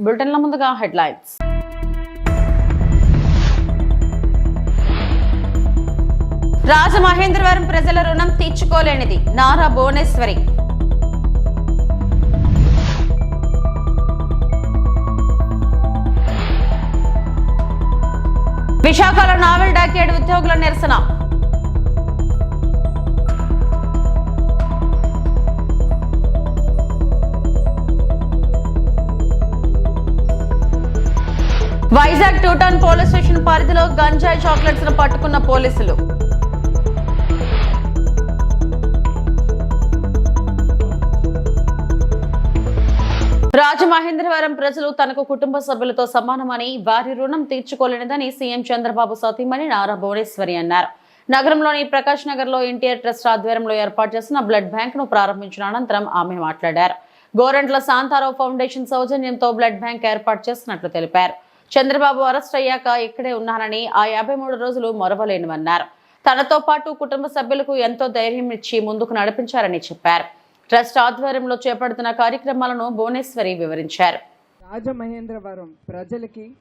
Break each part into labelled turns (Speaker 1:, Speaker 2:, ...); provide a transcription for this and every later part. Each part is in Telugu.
Speaker 1: బులెటిన్ల ముందుగా హెడ్లైన్స్. రాజమహేంద్రవరం ప్రజల రుణం తీర్చుకోలేనిది నారా భువనేశ్వరి. విశాఖలో నావెల్ డాక్యార్డ్ ఉద్యోగుల నిరసన. వైజాగ్ 2 టౌన్ పోలీస్ స్టేషన్ పరిధిలో గంజాయి చాక్లెట్స్ ను పట్టుకున్న పోలీసులు. రాజమహేంద్రవరం ప్రజలు తనకు కుటుంబ సభ్యులతో సమానమని, వారి రుణం తీర్చుకోలేనిదని సీఎం చంద్రబాబు సతీమణి నారా భువనేశ్వరి అన్నారు. నగరంలోని ప్రకాష్ నగర్ లో ఎన్టీఆర్ ట్రస్ట్ ఆధ్వర్యంలో ఏర్పాటు చేసిన బ్లడ్ బ్యాంక్ ను ప్రారంభించిన అనంతరం ఆమె మాట్లాడారు. గోరంట్ల శాంతారావు ఫౌండేషన్ సౌజన్యంతో బ్లడ్ బ్యాంక్ ఏర్పాటు చేస్తున్నట్లు తెలిపారు. చంద్రబాబు అరెస్ట్ అయ్యాక ఇక్కడే ఉన్నానని, ఆ 53 రోజులు మరవలేనివన్నారు. తనతో పాటు కుటుంబ సభ్యులకు ఎంతో ధైర్యం ఇచ్చి ముందుకు నడిపించారని చెప్పారు. ట్రస్ట్ ఆధ్వర్యంలో చేపడుతున్న కార్యక్రమాలను భువనేశ్వరి వివరించారు.
Speaker 2: రాజమహేంద్రవరం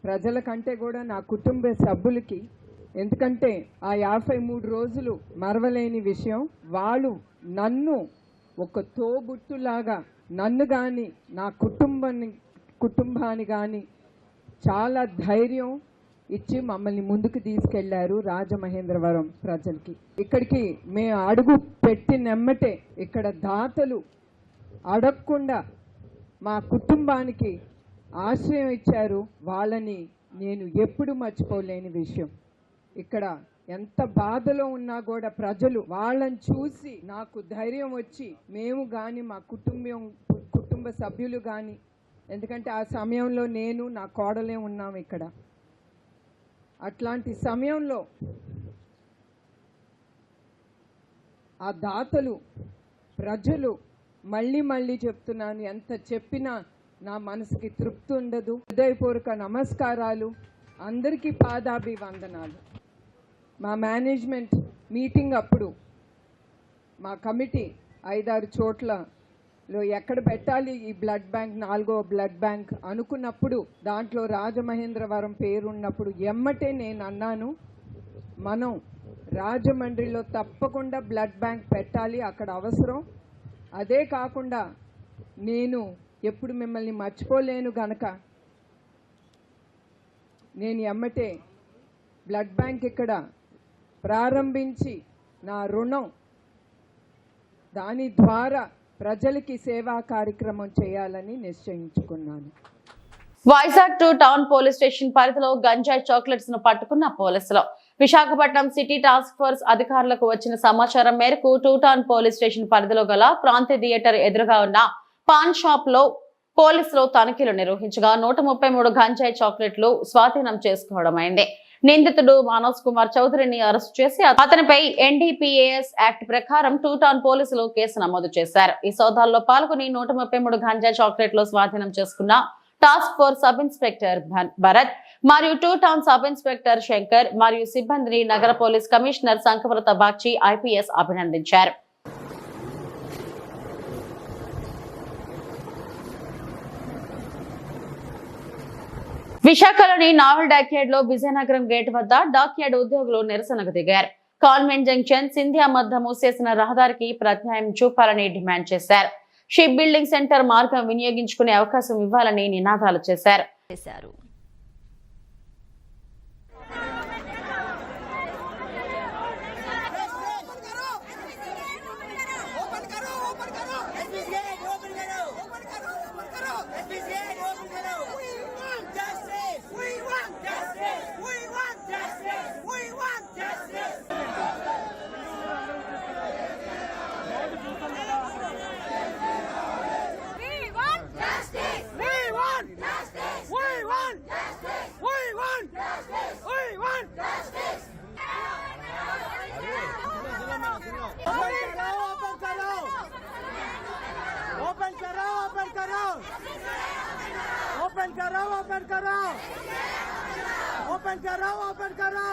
Speaker 2: ప్రజల కంటే కూడా నా కుటుంబ సభ్యులకి, ఎందుకంటే ఆ 53 రోజులు మరవలేని విషయం. వాళ్ళు నన్ను ఒక తోబుట్టులాగా, నన్ను కానీ నా కుటుంబాన్ని కానీ చాలా ధైర్యం ఇచ్చి మమ్మల్ని ముందుకు తీసుకెళ్లారు. రాజమహేంద్రవరం ప్రజలకి ఇక్కడికి మేము అడుగు పెట్టినెమ్మటే ఇక్కడ దాతలు అడగకుండా మా కుటుంబానికి ఆశ్రయం ఇచ్చారు. వాళ్ళని నేను ఎప్పుడు మర్చిపోలేని విషయం. ఇక్కడ ఎంత బాధలో ఉన్నా కూడా ప్రజలు వాళ్ళని చూసి నాకు ధైర్యం వచ్చి, మేము కానీ మా కుటుంబ సభ్యులు కానీ, ఎందుకంటే ఆ సమయంలో నేను నా కోడలే ఉన్నాం ఇక్కడ. అట్లాంటి సమయంలో ఆ దాతలు ప్రజలు, మళ్ళీ చెప్తున్నాను, ఎంత చెప్పినా నా మనసుకి తృప్తి ఉండదు. హృదయపూర్వక నమస్కారాలు, అందరికీ పాదాభివందనాలు. మా మేనేజ్మెంట్ మీటింగ్ అప్పుడు మా కమిటీ 5-6 చోట్లలో ఎక్కడ పెట్టాలి ఈ బ్లడ్ బ్యాంక్, 4వ బ్లడ్ బ్యాంక్ అనుకున్నప్పుడు దాంట్లో రాజమహేంద్రవరం పేరున్నప్పుడు ఎమ్మటే నేను అన్నాను, మనం రాజమండ్రిలో తప్పకుండా బ్లడ్ బ్యాంక్ పెట్టాలి, అక్కడ అవసరం. అదే కాకుండా నేను ఎప్పుడు మిమ్మల్ని మర్చిపోలేను గనక నేను ఎమ్మటే బ్లడ్ బ్యాంక్ ఇక్కడ ప్రారంభించి నా రుణం దాని ద్వారా ప్రజలకి సేవా కార్యక్రమం చేయాలని నిశ్చయించుకున్నాను.
Speaker 1: వైజాగ్ 2 టౌన్ పోలీస్ స్టేషన్ పరిధిలో గంజాయి చాక్లెట్స్ ను పట్టుకున్న పోలీసులు. విశాఖపట్నం సిటీ టాస్క్ ఫోర్స్ అధికారులకు వచ్చిన సమాచారం మేరకు 2 టౌన్ పోలీస్ స్టేషన్ పరిధిలో గల ప్రాంతీయ థియేటర్ ఎదురుగా ఉన్న పాన్ షాప్ లో పోలీసులు తనిఖీలు నిర్వహించగా 133 గంజాయి చాక్లెట్లు స్వాధీనం చేసుకోవడమైంది. నిందితుడు మనోజ్ కుమార్ చౌదరిని అరెస్టు చేసి అతనిపై NDPAS యాక్ట్ ప్రకారం 2 టౌన్ పోలీసులు కేసు నమోదు చేశారు. ఈ సోదాల్లో పాల్గొని 133 గంజాయి చాక్లెట్లు స్వాధీనం చేసుకున్న task force sub inspector Bharat మరియు 2 టౌన్ సబ్ ఇన్స్పెక్టర్ శంకర్ మరియు సిబ్బందిని నగర పోలీస్ కమిషనర్ సంకవ్రత బాగ్చి IPS అభినందించారు. విశాఖలోని నావెల్ డాక్యార్డ్ లో విజయనగరం గేట్ వద్ద డాక్యార్డ్ ఉద్యోగులు నిరసనకు దిగారు. కాన్వెంట్ జంక్షన్ సింధియా మధ్య మూసేసిన రహదారికి ప్రత్యామ్నాయం చూపాలని డిమాండ్ చేశారు. షిప్ బిల్డింగ్ సెంటర్ మార్గం వినియోగించుకునే అవకాశం ఇవ్వాలని నినాదాలు చేశారు.
Speaker 3: ओपन करो ओपन करो ओपन करो ओपन करो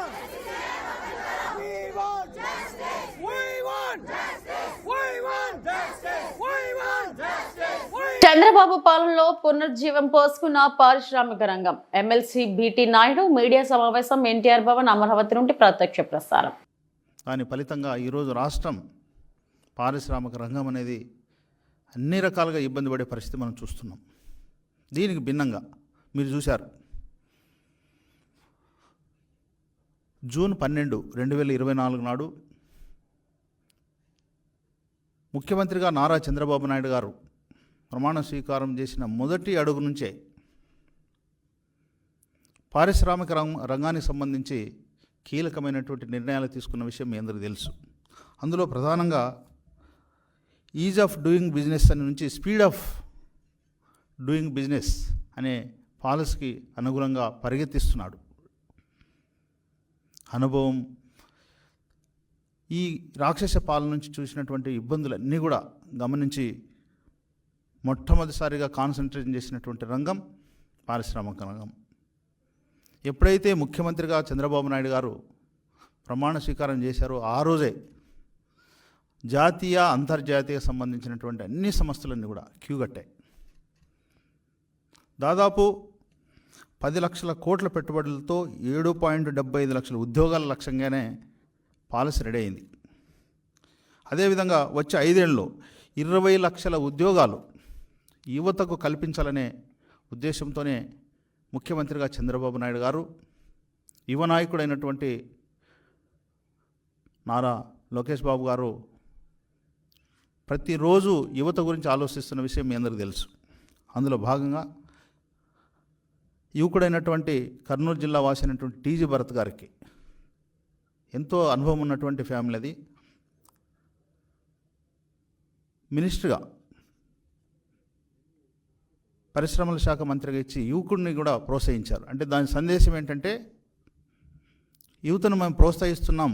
Speaker 3: We want justice. We want justice. We want justice. We want justice.
Speaker 1: Chandrababu పాలనలో పునర్జీవం పోసుకున్న పారిశ్రామిక రంగం. ఎమ్మెల్సీ బీటీ నాయుడు మీడియా సమావేశం ఎన్టీఆర్ భవన్ అమరావతి నుండి ప్రత్యక్ష ప్రసారం.
Speaker 4: దాని ఫలితంగా ఈరోజు రాష్ట్రం పారిశ్రామిక రంగం అనేది అన్ని రకాలుగా ఇబ్బంది పడే పరిస్థితి మనం చూస్తున్నాం. దీనికి భిన్నంగా మీరు చూశారు, జూన్ 12, 2024 నాడు ముఖ్యమంత్రిగా నారా చంద్రబాబు నాయుడు గారు ప్రమాణ స్వీకారం చేసిన మొదటి అడుగు నుంచే పారిశ్రామిక రంగానికి సంబంధించి కీలకమైనటువంటి నిర్ణయాలు తీసుకున్న విషయం మీ అందరికీ తెలుసు. అందులో ప్రధానంగా ఈజ్ ఆఫ్ డూయింగ్ బిజినెస్ అని నుంచి స్పీడ్ ఆఫ్ డూయింగ్ బిజినెస్ అనే పాలసీకి అనుగుణంగా పరిగెత్తిస్తున్నాడు. అనుభవం, ఈ రాక్షస పాలన నుంచి చూసినటువంటి ఇబ్బందులన్నీ కూడా గమనించి మొట్టమొదటిసారిగా కాన్సన్ట్రేషన్ చేసినటువంటి రంగం పారిశ్రామిక రంగం. ఎప్పుడైతే ముఖ్యమంత్రిగా చంద్రబాబు నాయుడు గారు ప్రమాణ స్వీకారం చేశారో ఆ రోజే జాతీయ అంతర్జాతీయ సంబంధించినటువంటి అన్ని సంస్థలన్నీ కూడా క్యూ కట్టాయి. దాదాపు 10 లక్షల కోట్ల పెట్టుబడులతో 7.75 లక్షల ఉద్యోగాల లక్ష్యంగానే పాలసీ రెడీ అయింది. అదేవిధంగా వచ్చే 5 ఏళ్ళలో 20 లక్షల ఉద్యోగాలు యువతకు కల్పించాలనే ఉద్దేశంతోనే ముఖ్యమంత్రిగా చంద్రబాబు నాయుడు గారు యువ నాయకుడైనటువంటి నారా లోకేష్ బాబు గారు ప్రతిరోజు యువత గురించి ఆలోచిస్తున్న విషయం మీ అందరికీ తెలుసు. అందులో భాగంగా యువకుడైనటువంటి కర్నూలు జిల్లా వాసి అయినటువంటి టీజీ భరత్ గారికి ఎంతో అనుభవం ఉన్నటువంటి ఫ్యామిలీ అది. మినిస్టర్గా పరిశ్రమల శాఖ మంత్రిగా ఇచ్చి యువకుడిని కూడా ప్రోత్సహించారు. అంటే దాని సందేశం ఏంటంటే యువతను మేము ప్రోత్సహిస్తున్నాం,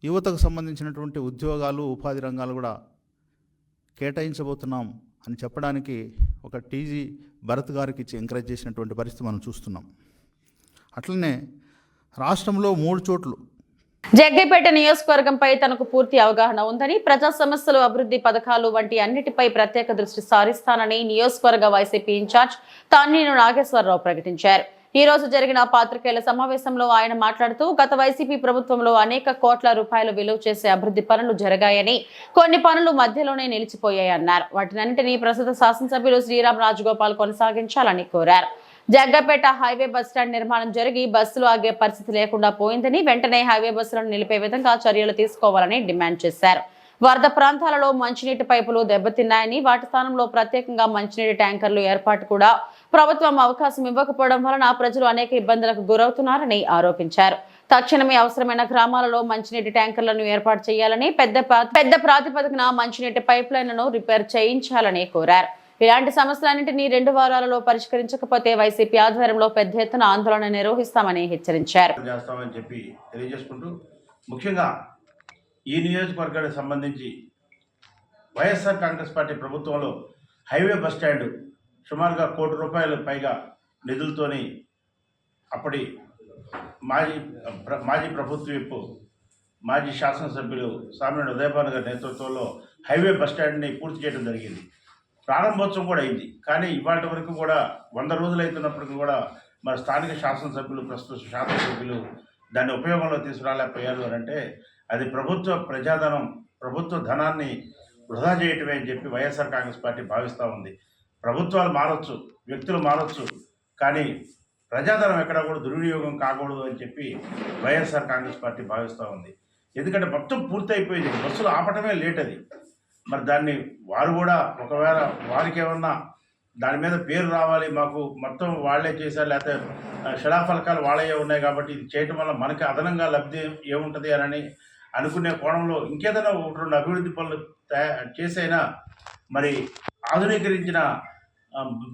Speaker 4: యువతకు సంబంధించినటువంటి ఉద్యోగాలు ఉపాధి రంగాలు కూడా కేటాయించబోతున్నాం అని చెప్పడానికి ఒక టీజీ భరత్ గారికి ఇచ్చి ఎంకరేజ్ చేసినటువంటి పరిస్థితి మనం చూస్తున్నాం. అట్లనే రాష్ట్రంలో 3 చోట్లు
Speaker 1: జగ్గైపేట నియోజకవర్గంపై తనకు పూర్తి అవగాహన ఉందని, ప్రజా సమస్యలు, అభివృద్ధి పథకాలు వంటి అన్నిటిపై ప్రత్యేక దృష్టి సారిస్తానని నియోజకవర్గ వైసీపీ ఇన్ఛార్జ్ తాన్నేని నాగేశ్వరరావు ప్రకటించారు. ఈ రోజు జరిగిన పాత్రికేయుల సమావేశంలో ఆయన మాట్లాడుతూ గత వైసీపీ ప్రభుత్వంలో అనేక కోట్ల రూపాయలు విలువ చేసే అభివృద్ధి పనులు జరిగాయని, కొన్ని పనులు మధ్యలోనే నిలిచిపోయాయన్నారు. వాటినన్నింటినీ ప్రస్తుత శాసనసభ్యులు శ్రీరామ్ రాజగోపాల్ కొనసాగించాలని కోరారు. జగ్గపేట హైవే బస్టాండ్ నిర్మాణం జరిగి బస్సులు ఆగే పరిస్థితి లేకుండా పోయిందని, వెంటనే హైవే బస్సులను నిలిపే విధంగా చర్యలు తీసుకోవాలని డిమాండ్ చేశారు. వరద ప్రాంతాలలో మంచినీటి పైపులు దెబ్బతిన్నాయని, వాటి స్థానంలో ప్రత్యేకంగా మంచినీటి ట్యాంకర్లు ఏర్పాటు కూడా ప్రభుత్వం అవకాశం ఇవ్వకపోవడం వలన ప్రజలు అనేక ఇబ్బందులకు గురవుతున్నారని ఆరోపించారు. తక్షణమే అవసరమైన గ్రామాలలో మంచినీటి ట్యాంకర్లను ఏర్పాటు చేయాలని, పెద్ద ప్రాతిపదికన మంచినీటి పైప్ లైన్లను రిపేర్ చేయించాలని కోరారు. ఇలాంటి సమస్యలన్నింటినీ 2 వారాలలో పరిష్కరించకపోతే వైసీపీ ఆధ్వర్యంలో పెద్ద ఎత్తున ఆందోళన నిర్వహిస్తామని హెచ్చరించారు.
Speaker 5: ముఖ్యంగా ఈ నియోజకవర్గానికి సంబంధించి వైఎస్ఆర్ కాంగ్రెస్ పార్టీ ప్రభుత్వంలో హైవే బస్టాండ్ సుమారుగా ₹1 కోటి పైగా నిధులతోని అప్పటి మాజీ ప్రభుత్వ విప్పు మాజీ శాసనసభ్యులు సామినేని ఉదయభాను గారి నేతృత్వంలో హైవే బస్టాండ్ని పూర్తి చేయడం జరిగింది. ప్రారంభోత్సవం కూడా అయింది. కానీ ఇవాటి వరకు కూడా 100 రోజులు అవుతున్నప్పటికీ కూడా మరి స్థానిక శాసనసభ్యులు, ప్రస్తుత శాసనసభ్యులు దాన్ని ఉపయోగంలో తీసుకురాలేకపోయారు అని అంటే అది ప్రభుత్వ ప్రజాధనం, ప్రభుత్వ ధనాన్ని వృధా చేయటమే అని చెప్పి వైఎస్ఆర్ కాంగ్రెస్ పార్టీ భావిస్తూ ఉంది. ప్రభుత్వాలు మారచ్చు, వ్యక్తులు మారచ్చు, కానీ ప్రజాధనం ఎక్కడా కూడా దుర్వినియోగం కాకూడదు అని చెప్పి వైఎస్ఆర్ కాంగ్రెస్ పార్టీ భావిస్తూ ఉంది. ఎందుకంటే మొత్తం పూర్తయిపోయింది, బస్సులు ఆపటమే లేట్. అది మరి దాన్ని వారు కూడా ఒకవేళ వారికి ఏమన్నా దాని మీద పేరు రావాలి, మాకు మొత్తం వాళ్లే చేశారు, లేకపోతే శిలాఫలకాలు వాళ్ళే ఉన్నాయి కాబట్టి ఇది చేయటం వల్ల మనకి అదనంగా లబ్ధి ఏముంటుంది అని అనుకునే కోణంలో ఇంకేదైనా 1-2 అభివృద్ధి పనులు చేసైనా మరి ఆధునీకరించిన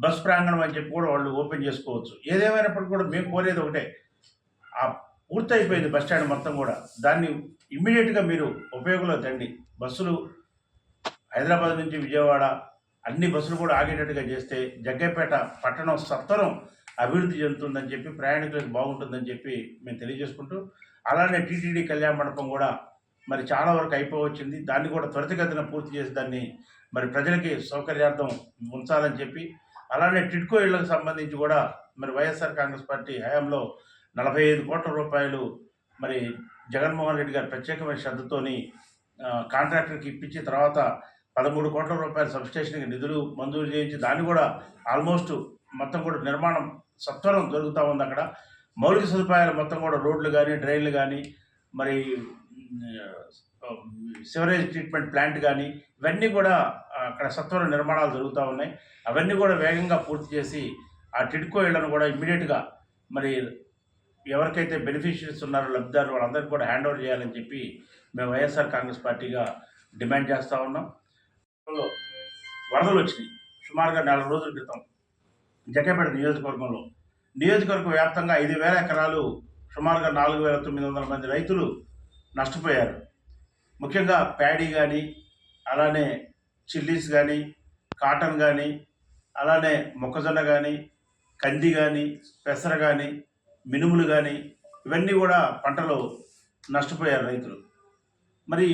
Speaker 5: బస్ ప్రాంగణం అని చెప్పి కూడా వాళ్ళు ఓపెన్ చేసుకోవచ్చు. ఏదేమైనప్పటికీ కూడా మేము కోరేది ఒకటే, ఆ పూర్తయిపోయింది బస్ స్టాండ్ మొత్తం కూడా, దాన్ని ఇమ్మీడియట్గా మీరు ఉపయోగంలో తండి. బస్సులు హైదరాబాద్ నుంచి విజయవాడ, అన్ని బస్సులు కూడా ఆగేటట్టుగా చేస్తే జగ్గైపేట పట్టణం సత్వరం అభివృద్ధి చెందుతుందని చెప్పి ప్రయాణికులకు బాగుంటుందని చెప్పి మేము తెలియజేసుకుంటూ, అలానే టీటీడీ కళ్యాణ మండపం కూడా మరి చాలా వరకు అయిపోవచ్చింది. దాన్ని కూడా త్వరితగతిన పూర్తి చేసి దాన్ని మరి ప్రజలకి సౌకర్యార్థం ఉంచాలని చెప్పి, అలానే టిడ్కో ఇళ్లకు సంబంధించి కూడా మరి వైఎస్ఆర్ కాంగ్రెస్ పార్టీ హయాంలో 45 కోట్ల రూపాయలు మరి జగన్మోహన్ రెడ్డి గారు ప్రత్యేకమైన శ్రద్ధతోని కాంట్రాక్టర్కి ఇప్పించి తర్వాత 13 కోట్ల రూపాయల సబ్స్టేషన్కి నిధులు మంజూరు చేయించి దాన్ని కూడా ఆల్మోస్ట్ మొత్తం కూడా నిర్మాణం సత్వరం జరుగుతూ ఉంది. అక్కడ మౌలిక సదుపాయాలు మొత్తం కూడా రోడ్లు కానీ డ్రైన్లు కానీ మరి సివరేజ్ ట్రీట్మెంట్ ప్లాంట్ కానీ ఇవన్నీ కూడా అక్కడ సత్వర నిర్మాణాలు జరుగుతూ ఉన్నాయి. అవన్నీ కూడా వేగంగా పూర్తి చేసి ఆ టిడ్కో ఇళ్లను కూడా ఇమ్మీడియట్గా మరి ఎవరికైతే బెనిఫిషియరీస్ ఉన్నారో లబ్ధిదారులు వాళ్ళందరికీ కూడా హ్యాండ్ ఓవర్ చేయాలని చెప్పి మేము వైఎస్ఆర్ కాంగ్రెస్ పార్టీగా డిమాండ్ చేస్తూ ఉన్నాం. వరదలు వచ్చినాయి సుమారుగా 4 రోజుల క్రితం జగ్గైపేట నియోజకవర్గం వ్యాప్తంగా 5,000 ఎకరాలు సుమారుగా 4,900 మంది రైతులు నష్టపోయారు. ముఖ్యంగా ప్యాడీ కానీ అలానే చిల్లీస్ కానీ కాటన్ కానీ అలానే మొక్కజొన్న కానీ కంది కానీ పెసర కానీ మినుములు కానీ ఇవన్నీ కూడా పంటలు నష్టపోయారు రైతులు. మరి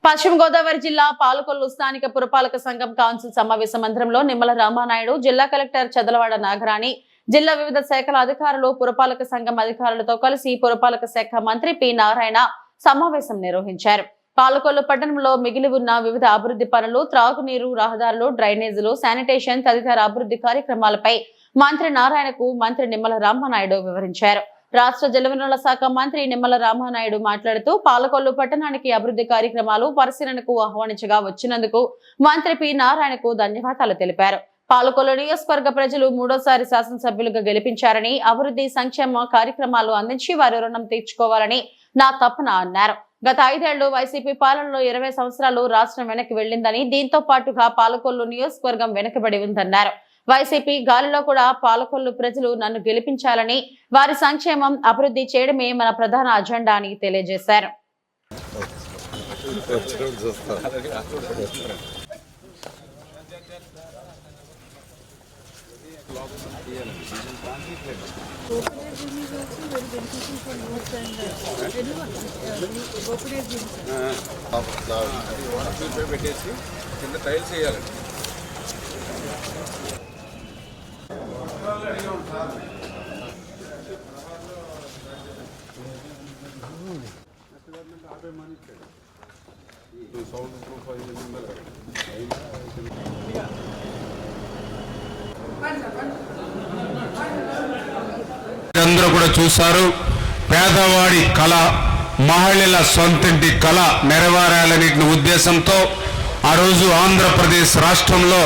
Speaker 1: పశ్చిమ గోదావరి జిల్లా పాలకొల్లు స్థానిక పురపాలక సంఘం కౌన్సిల్ సమావేశ మందిరంలో నిమ్మల రామానాయుడు, జిల్లా కలెక్టర్ చదలవాడ నాగరాణి, జిల్లా వివిధ శాఖల అధికారులు, పురపాలక సంఘం అధికారులతో కలిసి పురపాలక శాఖ మంత్రి పి నారాయణ సమావేశం నిర్వహించారు. పాలకొల్లు పట్టణంలో మిగిలి ఉన్న వివిధ అభివృద్ధి పనులు, త్రాగునీరు, రహదారులు, డ్రైనేజీలు, శానిటేషన్ తదితర అభివృద్ధి కార్యక్రమాలపై మంత్రి నారాయణకు మంత్రి నిమ్మల రామానాయుడు వివరించారు. రాష్ట్ర జలవనరుల శాఖ మంత్రి నిమ్మల రామానాయుడు మాట్లాడుతూ పాలకొల్లు పట్టణానికి అభివృద్ధి కార్యక్రమాలు పరిశీలనకు ఆహ్వానించగా వచ్చినందుకు మంత్రి పి నారాయణకు ధన్యవాదాలు తెలిపారు. పాలకొల్లు నియోజకవర్గ ప్రజలు 3వ శాసనసభ్యులుగా గెలిపించారని, అభివృద్ధి సంక్షేమ కార్యక్రమాలు అందించి వారి రుణం తీర్చుకోవాలని నా తపన అన్నారు. గత 5 ఏళ్లు వైసీపీ పాలనలో 20 సంవత్సరాలు రాష్ట్రం వెనక్కి వెళ్లిందని, దీంతో పాటుగా పాలకొల్లు నియోజకవర్గం వెనుకబడి ఉందన్నారు. వైసీపీ గాలిలో కూడా పాలకొల్లు ప్రజలు నన్ను గెలిపించాలని, వారి సంక్షేమం అభివృద్ధి చేయడమే మన ప్రధాన అజెండా అని తెలియజేశారు.
Speaker 6: పెట్టేసి కింద టైల్స్ వేయాలండి.
Speaker 7: అందరూ కూడా చూశారు. పేదవాడి కళ, మహిళల సొంతింటి కళ నెరవేరాలనే ఉద్దేశంతో ఆ రోజు ఆంధ్రప్రదేశ్ రాష్ట్రంలో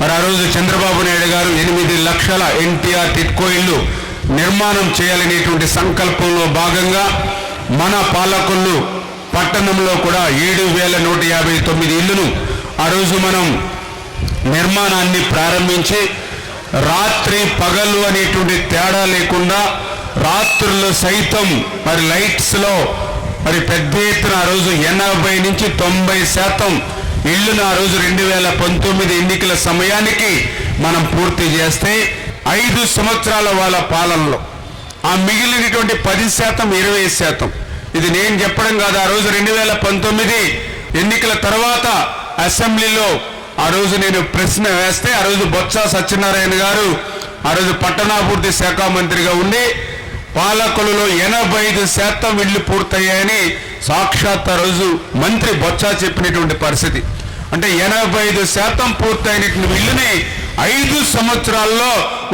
Speaker 7: మరి ఆ రోజు చంద్రబాబు నాయుడు గారు 8 లక్షల ఎన్టీఆర్ టిడ్కో ఇల్లు నిర్మాణం చేయాలనేటువంటి సంకల్పంలో భాగంగా మన పాలకొల్లు పట్టణంలో కూడా 7,159 ఇళ్లను ఆ రోజు మనం నిర్మాణాన్ని ప్రారంభించి రాత్రి పగలు అనేటువంటి తేడా లేకుండా రాత్రులు సైతం మరి లైట్స్లో మరి పెద్ద ఎత్తున ఆ రోజు 80 నుంచి 90% ఇళ్లను ఆ రోజు 2019 ఎన్నికల సమయానికి మనం పూర్తి చేస్తే 5 సంవత్సరాల వాళ్ళ పాలనలో ఆ మిగిలినటువంటి 10%, 20%, ఇది నేను చెప్పడం కాదు. ఆ రోజు 2019 ఎన్నికల తర్వాత అసెంబ్లీలో ఆ రోజు నేను ప్రశ్న వేస్తే ఆ రోజు బొత్స సత్యనారాయణ గారు ఆ రోజు పట్టణాభివృద్ధి శాఖ మంత్రిగా ఉండి పాలకొల్లులో 85% ఇళ్లు పూర్తయ్యాయని సాక్షాత్ ఆ రోజు మంత్రి బొత్స చెప్పినటువంటి పరిస్థితి. అంటే 85% పూర్తయినటువంటి ఇల్లుని 5 సంవత్సరాల్లో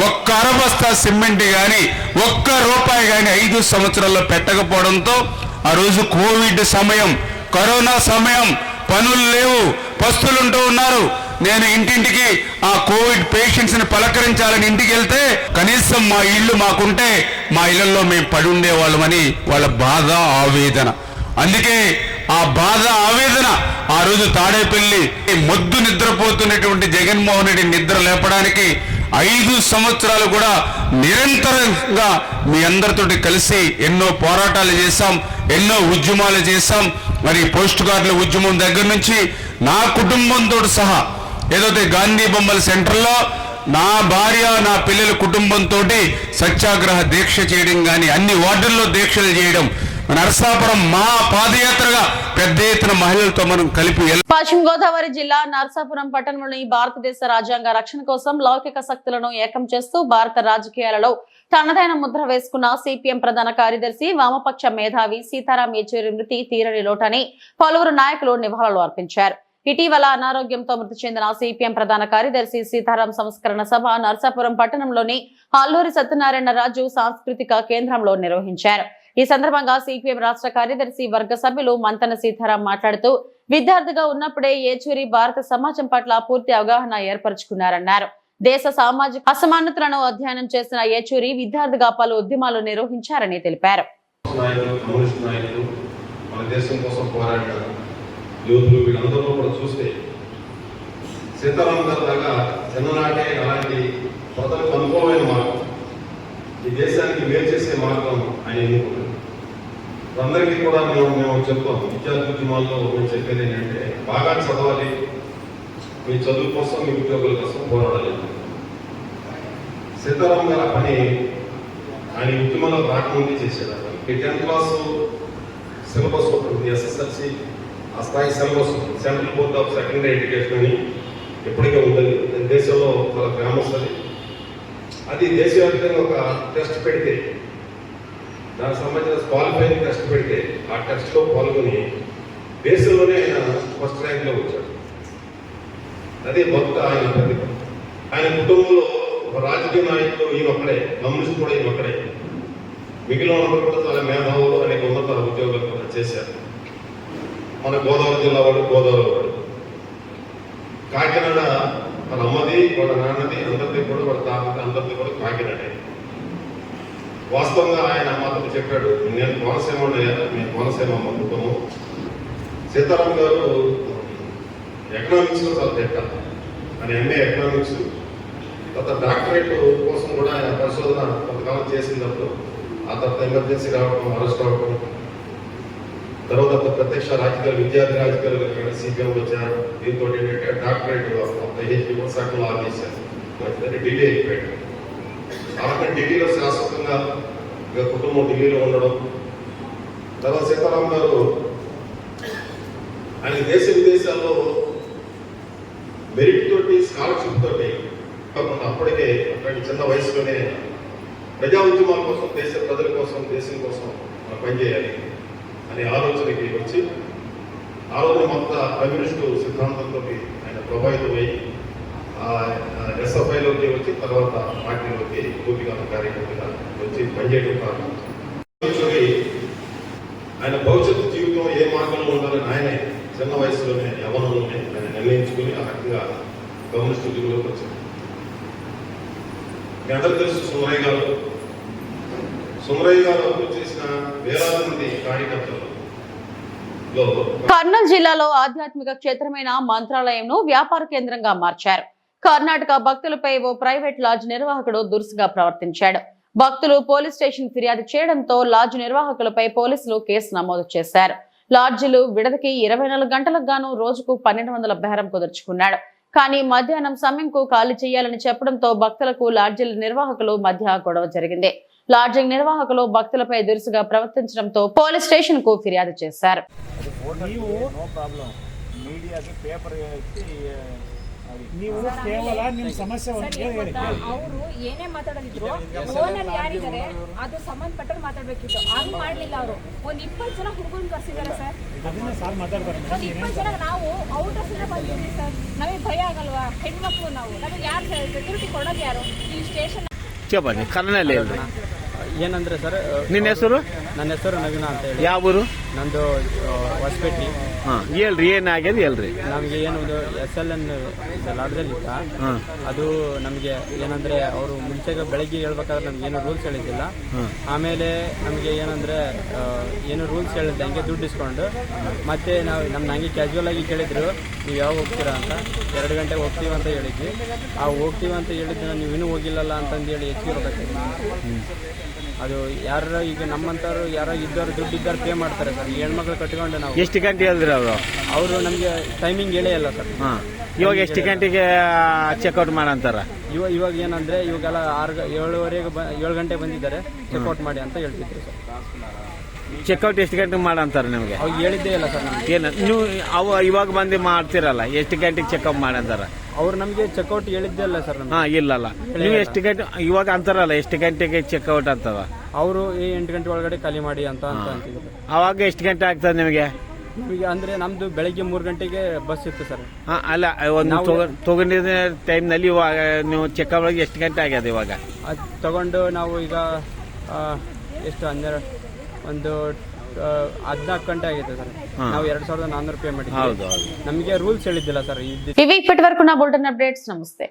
Speaker 7: ఒక్క అరబస్తా సిమెంట్ కానీ ఒక్క రూపాయి కానీ 5 సంవత్సరాల్లో పెట్టకపోవడంతో ఆ రోజు కోవిడ్ సమయం, కరోనా సమయం, పనులు లేవు, పస్తులుంటూ ఉన్నారు. నేను ఇంటింటికి ఆ కోవిడ్ పేషెంట్స్ని పలకరించాలని ఇంటికి వెళ్తే కనీసం మా ఇళ్ళు మాకుంటే మా ఇళ్లలో మేము పడి ఉండేవాళ్ళమని వాళ్ళ బాధ, ఆవేదన. అందుకే ఆ బాధ, ఆవేదన ఆ రోజు తాడేపల్లి మొద్దు నిద్రపోతున్నటువంటి జగన్మోహన్ రెడ్డి నిద్ర లేపడానికి 5 సంవత్సరాలు కూడా నిరంతరంగా మీ అందరితోటి కలిసి ఎన్నో పోరాటాలు చేశాం, ఎన్నో ఉద్యమాలు చేశాం. మరి పోస్ట్ కార్డుల ఉద్యమం దగ్గర నుంచి నా కుటుంబంతో సహా ఏదైతే గాంధీ బొమ్మల సెంటర్లో నా భార్య నా పిల్లల కుటుంబంతో సత్యాగ్రహ దీక్ష చేయడం కానీ అన్ని వార్డుల్లో దీక్షలు చేయడం, నరసాపురం మా పాదయాత్రగా పెద్ద ఎత్తున మహిళలతో మనం కలిపి
Speaker 1: పశ్చిమ గోదావరి జిల్లా నరసాపురం పట్టణంలోని భారతదేశ రాజ్యాంగ రక్షణ కోసం లౌకిక శక్తులను ఏకం చేస్తూ భారత రాజకీయాలలో తనదైన ముద్ర వేసుకున్న సిపిఎం ప్రధాన కార్యదర్శి వామపక్ష మేధావి సీతారాం యేచూరి మృతి తీరని లోటని పలువురు నాయకులు నివాళులు అర్పించారు. ఇటీవల అనారోగ్యంతో మృతి చెందిన సిపిఎం ప్రధాన కార్యదర్శి సీతారాం సంస్కరణ సభ నరసాపురం పట్టణంలోని అల్లూరి సత్యనారాయణ రాజు సాంస్కృతిక కేంద్రంలో నిర్వహించారు. ఈ సందర్భంగా సిపిఎం రాష్ట్ర కార్యదర్శి వర్గ సభ్యులు మంతన సీతారాం మాట్లాడుతూ విద్యార్థిగా ఉన్నప్పుడే యేచూరి భారత సమాజం పట్ల పూర్తి అవగాహన ఏర్పరచుకున్నారన్నారు. దేశ సామాజిక అసమానతలను అధ్యయనం చేసిన యేచూరి విద్యార్థిగా పలు ఉద్యమాలు నిర్వహించారని తెలిపారు.
Speaker 8: యోధులు వీళ్ళందరూ కూడా చూస్తే సీతారాం గారు లాగా చిన్ననాటే అలాంటి ప్రజలకు అనుకూలమైన మార్గం, ఈ దేశానికి మేలు చేసే మార్గం ఆయన ఎన్నుకున్నారు. అందరికీ కూడా మేము చెప్తాం, విద్యార్థి ఉద్యమాల్లో మేము చెప్పేది ఏంటంటే బాగా చదవాలి, మీ చదువు కోసం మీ ఉద్యోగుల కోసం పోరాడాలి. సీతారాం గారు ఆ పని ఆయన ఉద్యమంలో రాకముందే చేసేదారు. ఈ 10th క్లాసు సిలబస్ ఉంటుంది, ఎస్ఎస్ఎల్సి ఆ స్థాయి syllabus central board of secondary education అని ఎప్పటికే ఉంటుంది దేశంలో, చాలా ఫేమస్ అది. అది దేశవ్యాప్తంగా ఒక టెస్ట్ పెడితే, దానికి సంబంధించిన క్వాలిఫైయింగ్ టెస్ట్ పెడితే ఆ టెస్ట్లో పాల్గొని దేశంలోనే ఆయన ఫస్ట్ ర్యాంక్లో వచ్చాడు. అదే భక్త ఆయన ప్రతిభ. ఆయన కుటుంబంలో ఒక రాజకీయ నాయకులు ఈయన ఒక్కడే, కమ్యూనిస్ట్ కూడా ఈయన ఒక్కడే. మిగిలిన వాళ్ళు కూడా చాలా మేధావులు అనేక ఉన్నత ఉద్యోగాలు కూడా చేశారు. మన గోదావరి జిల్లా వాడు, గోదావరి వాడు, కాకినాడ వాళ్ళ అమ్మది, వాళ్ళ నాన్నది, అందరిది కూడా వాళ్ళ తాతది, అందరిది కూడా కాకినాడే. వాస్తవంగా ఆయన మాతో చెప్పాడు, నేను కోనసీమ నేను కోనసీమ మా కుటుంబం. సీతారాం గారు ఎకనామిక్స్లో చాలా పెట్టారు, ఆయన ఎంఏ ఎకనామిక్స్, తర్వాత డాక్టరేట్ కోసం కూడా ఆయన పరిశోధన కొంతకాలం చేసినప్పుడు ఆ తర్వాత ఎమర్జెన్సీ రావడం, అరెస్ట్ అవడం, తర్వాత ప్రత్యక్ష రాజకీయాలు, విద్యార్థి రాజకీయాలు సిపిఎంలో చేరడం, దీంతో ఏంటంటే డాక్టరేట్ పిహెచ్డి విశాఖలో ఆదేశారు. ఢిల్లీ అయిపోయాడు. కాబట్టి ఢిల్లీలో శాశ్వతంగా కుటుంబం ఢిల్లీలో ఉండడం. తర్వాత సీతారాం గారు ఆయన దేశ విదేశాల్లో మెరిట్ తోటి, స్కాలర్షిప్ తోటి కాకుండా అప్పటికే అట్లాంటి చిన్న వయసులోనే ప్రజా ఉద్యమాల కోసం, దేశ ప్రజల కోసం, దేశం కోసం పనిచేయాలి అనే ఆలోచనకి వచ్చి ఆ రోజు మొత్తం కమ్యూనిస్టు సిద్ధాంతంతో ఆయన ప్రభావితమై ఎస్ఎఫ్ఐలోకి వచ్చి తర్వాత పార్టీలోకి పూర్తిగా కార్యకర్తగా వచ్చి పనిచేయడం ప్రారంభించారు. ఆయన భవిష్యత్తు జీవితం ఏ మార్గంలో ఉండాలని ఆయనే చిన్న వయసులోనే, యవ్వనంలోనే ఆయన నిర్ణయించుకుని ఆ రకంగా కమ్యూనిస్టు ఉద్యమంలోకి వచ్చారు. మీ అందరూ తెలుసు సుమరయ్య గారు అభివృద్ధి చేసిన వేలాది మంది కార్యకర్తలు.
Speaker 1: కర్నూలు జిల్లాలో ఆధ్యాత్మిక క్షేత్రమైన మంత్రాలయంను వ్యాపార కేంద్రంగా మార్చారు. కర్ణాటక భక్తులపై ఓ ప్రైవేట్ లాడ్జ్ నిర్వాహకుడు దురుసుగా ప్రవర్తించాడు. భక్తులు పోలీస్ స్టేషన్ ఫిర్యాదు చేయడంతో లాడ్జ్ నిర్వాహకులపై పోలీసులు కేసు నమోదు చేశారు. లాడ్జీలు విడతకి 24 గంటలకు గాను రోజుకు 1200 బేరం కుదుర్చుకున్నాడు. కానీ మధ్యాహ్నం సమయంకు ఖాళీ చేయాలని చెప్పడంతో భక్తులకు లాడ్జీల నిర్వాహకులు మధ్య గొడవ జరిగింది. లాడ్జింగ్ నిర్వాహకులు భక్తులపై దురుసుగా ప్రవర్తించడంతో పోలీస్ స్టేషన్ కు ఫిర్యాదు చేశారు.
Speaker 9: ಅವರು ಏನೇ ಮಾತಾಡೋದಿದ್ರು ಓನರ್ ಯಾರಿದ್ದಾರೆ ಅದು ಸಂಬಂಧಪಟ್ಟರು ಮಾತಾಡ್ಬೇಕಿತ್ತು. ಹಂಗ್ ಮಾಡ್ಲಿಲ್ಲ. ಅವರು ಒಂದ್ 20 ಜನ ಹುಡುಗನ್ ಕರ್ಸಿದ್ದಾರೆ ಸರ್. ಒಂದ್ 20 ಜನ ನಾವು ಔಟರ್ಸ್ ಬಂದಿದ್ದೀವಿ ಸರ್. ನಮಗೆ ಭಯ ಆಗಲ್ವಾ? ಹೆಣ್ಮಕ್ಳು ನಾವು, ನಮಗೆ ಯಾರು ಸೆಕ್ಯೂರಿಟಿ ಕೊಡೋದು ಯಾರು? ಈ ಸ್ಟೇಷನ್
Speaker 3: ಕರ್ನಲ್ಲಿ
Speaker 10: ಏನಂದ್ರೆ ಸರ್,
Speaker 3: ನಿನ್ನ ಹೆಸರು?
Speaker 10: ನನ್ನ ಹೆಸರು ನವೀನ ಅಂತ ಹೇಳಿ.
Speaker 3: ಯಾವ ಊರು?
Speaker 10: ನಂದು ಹೊಸಪೇಟೆ.
Speaker 3: ಹೇಳ್ರಿ, ಏನಾಗ್ಯದ ಹೇಳ್ರಿ.
Speaker 10: ನಮಗೆ ಏನು SLN ಲಾಡ್ಜಲ್ಲಿ ಇತ್ತ, ಅದು ನಮಗೆ ಏನಂದ್ರೆ ಅವರು ಮುಂಚೆಗೆ ಬೆಳಗ್ಗೆ ಹೇಳ್ಬೇಕಾದ್ರೆ ನಮ್ಗೆ ಏನು ರೂಲ್ಸ್ ಹೇಳಿದ್ದಿಲ್ಲ. ಆಮೇಲೆ ನಮಗೆ ಏನಂದ್ರೆ ಏನು ರೂಲ್ಸ್ ಹೇಳಿದ್ದೆ ಹಂಗೆ ದುಡ್ಡು ಇಸ್ಕೊಂಡು ಮತ್ತೆ ನಾವು ನಮ್ನ ಹಂಗೆ ಕ್ಯಾಶುವಲ್ ಆಗಿ ಕೇಳಿದ್ರು, ನೀವು ಯಾವಾಗ ಹೋಗ್ತೀರಾ ಅಂತ. 2 ಗಂಟೆಗೆ ಹೋಗ್ತೀವಿ ಅಂತ ಹೇಳಿದ್ವಿ. ಆ ಹೋಗ್ತೀವಿ ಅಂತ ಹೇಳಿದ್ನ ನೀವು ಇನ್ನೂ ಹೋಗಿಲ್ಲಲ್ಲ ಅಂತಂದೇಳಿ ಹೆಚ್ಚಿಗೆ ಅದು ಯಾರು ಈಗ ನಮ್ಮಂತವ್ರು ಯಾರೋ ಇದ್ದವ್ರು ದುಡ್ಡು ಇದ್ದವ್ರು ಪೇ ಮಾಡ್ತಾರೆ ಸರ್. ಈ ಹೆಣ್ಮಕ್ಳು ಕಟ್ಕೊಂಡು ನಾವು.
Speaker 3: ಎಷ್ಟು ಗಂಟೆ ಹೇಳಿದ್ರಿ ಅವರು?
Speaker 10: ಅವರು ನಮಗೆ ಟೈಮಿಂಗ್ ಹೇಳೇ ಇಲ್ಲ ಸರ್.
Speaker 11: ಇವಾಗ ಎಷ್ಟು ಗಂಟೆಗೆ ಚೆಕ್ಔಟ್ ಮಾಡಂತಾರ?
Speaker 10: ಇವಾಗ ಏನಂದ್ರೆ ಇವಾಗೆಲ್ಲ 7 ಗಂಟೆ ಬಂದಿದ್ದಾರೆ, ಚೆಕ್ಔಟ್ ಮಾಡಿ ಅಂತ ಹೇಳ್ತಿದ್ರು ಸರ್.
Speaker 11: ಚೆಕ್ಔಟ್ ಎಷ್ಟು ಗಂಟೆಗೆ ಮಾಡಂತಾರೆ ನಿಮಗೆ?
Speaker 10: ಅವಾಗ ಹೇಳಿದ್ದೇ ಇಲ್ಲ ಸರ್ ನಮ್ಗೆ.
Speaker 11: ಏನು ನೀವು ಇವಾಗ ಬಂದು ಮಾಡ್ತಿರಲ್ಲ, ಎಷ್ಟು ಗಂಟೆಗೆ ಚೆಕ್ಅಪ್ ಮಾಡಂತಾರ?
Speaker 10: ಅವ್ರು ನಮಗೆ ಚೆಕ್ಔಟ್ ಹೇಳಿದ್ದೇ ಇಲ್ಲ ಸರ್ ನಮ್ಗೆ.
Speaker 11: ಹಾ, ಇಲ್ಲಲ್ಲ. ನೀವು ಎಷ್ಟು ಗಂಟೆ ಇವಾಗ ಅಂತಾರಲ್ಲ, ಎಷ್ಟು ಗಂಟೆಗೆ ಚೆಕ್ಔಟ್ ಅಂತವ?
Speaker 10: ಅವರು 8 ಗಂಟೆ ಒಳಗಡೆ ಖಾಲಿ ಮಾಡಿ ಅಂತ ಅಂತಿದ್ರು.
Speaker 11: ಅವಾಗ ಎಷ್ಟು ಗಂಟೆ ಆಗ್ತದೆ ನಿಮಗೆ?
Speaker 10: ನಮಗೆ ಅಂದ್ರೆ ನಮ್ದು ಬೆಳಗ್ಗೆ 3 ಗಂಟೆಗೆ ಬಸ್ ಇತ್ತು ಸರ್.
Speaker 11: ಅಲ್ಲ, ಒಂದು ತಗೊಂಡಿದ್ದ ಟೈಮ್ನಲ್ಲಿ ಇವಾಗ ನೀವು ಚೆಕ್ಅಪ್ ಒಳಗೆ ಎಷ್ಟು ಗಂಟೆ ಆಗ್ಯದ ಇವಾಗ?
Speaker 10: ಅದು ತಗೊಂಡು ನಾವು ಈಗ ಎಷ್ಟು 14 ಗಂಟೆ ಆಗಿದೆ ಸರ್. ನಾವು 2400 ಪೇ ಮಾಡಿದ್ವಿ. ನಮಗೆ ರೂಲ್ಸ್ ಹೇಳಿದ್ದಿಲ್ಲ ಸರ್.
Speaker 1: ఇవి ఇప్పటి వరకు నా బులెటిన్ అప్డేట్స్. నమస్తే.